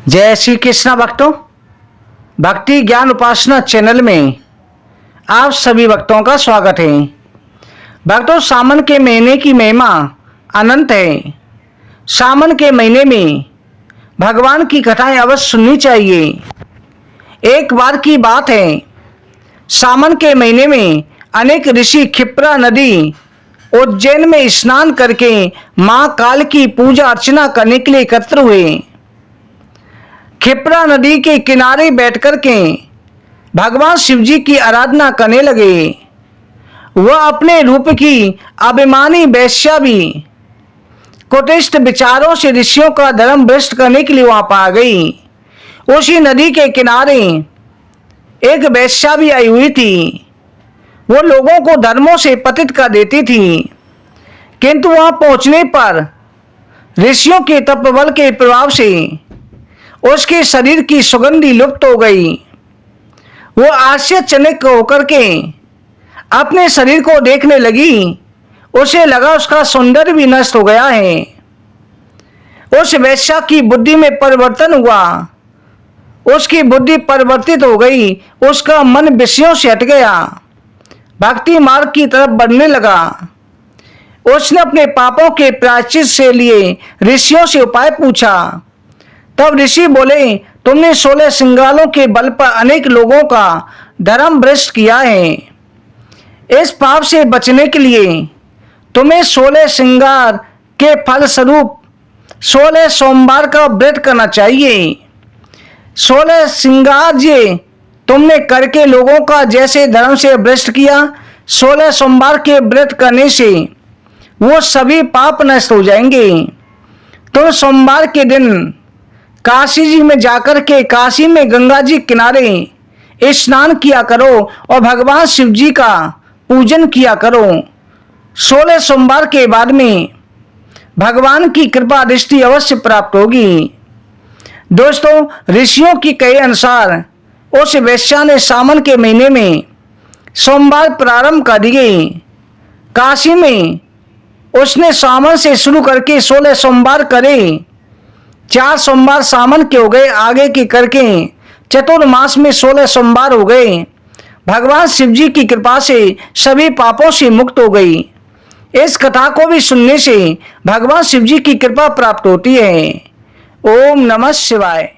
जय श्री कृष्ण भक्तों, भक्ति ज्ञान उपासना चैनल में आप सभी भक्तों का स्वागत है। भक्तों, सावन के महीने की महिमा अनंत है। सावन के महीने में भगवान की कथाएं अवश्य सुननी चाहिए। एक बार की बात है, सावन के महीने में अनेक ऋषि क्षिप्रा नदी उज्जैन में स्नान करके मां काल की पूजा अर्चना करने के लिए एकत्र हुए। क्षिप्रा नदी के किनारे बैठकर के भगवान शिव जी की आराधना करने लगे। वह अपने रूप की अभिमानी वेश्या भी कुटिष्ठ विचारों से ऋषियों का धर्म भ्रष्ट करने के लिए वहां पा गई। उसी नदी के किनारे एक वेश्या भी आई हुई थी। वो लोगों को धर्मों से पतित कर देती थी, किंतु वहां पहुंचने पर ऋषियों के तपबल के प्रभाव से उसके शरीर की सुगंधी लुप्त हो गई। वो आश्चर्यचकित होकर के अपने शरीर को देखने लगी। उसे लगा उसका सौंदर्य भी नष्ट हो गया है। उस वेश्या की बुद्धि में परिवर्तन हुआ। उसकी बुद्धि परिवर्तित हो गई। उसका मन विषयों से हट गया, भक्ति मार्ग की तरफ बढ़ने लगा। उसने अपने पापों के प्रायश्चित से लिए ऋषियों से उपाय पूछा। तब ऋषि बोले, तुमने 16 श्रृंगारों के बल पर अनेक लोगों का धर्म भ्रष्ट किया है। इस पाप से बचने के लिए तुम्हें 16 श्रृंगार के फल स्वरूप 16 सोमवार का व्रत करना चाहिए। 16 श्रृंगार ये तुमने करके लोगों का जैसे धर्म से भ्रष्ट किया, 16 सोमवार के व्रत करने से वो सभी पाप नष्ट हो जाएंगे। तुम सोमवार के दिन काशी जी में जाकर के काशी में गंगा जी किनारे स्नान किया करो और भगवान शिव जी का पूजन किया करो। 16 सोमवार के बाद में भगवान की कृपा दृष्टि अवश्य प्राप्त होगी। दोस्तों, ऋषियों की कहे अनुसार उस वेश्या ने सावन के महीने में सोमवार प्रारंभ कर दिए। काशी में उसने सावन से शुरू करके 16 सोमवार करे। 4 सोमवार सावन के हो गए, आगे की करके चतुर्मास में 16 सोमवार हो गए। भगवान शिव जी की कृपा से सभी पापों से मुक्त हो गई। इस कथा को भी सुनने से भगवान शिव जी की कृपा प्राप्त होती है। ओम नमः शिवाय।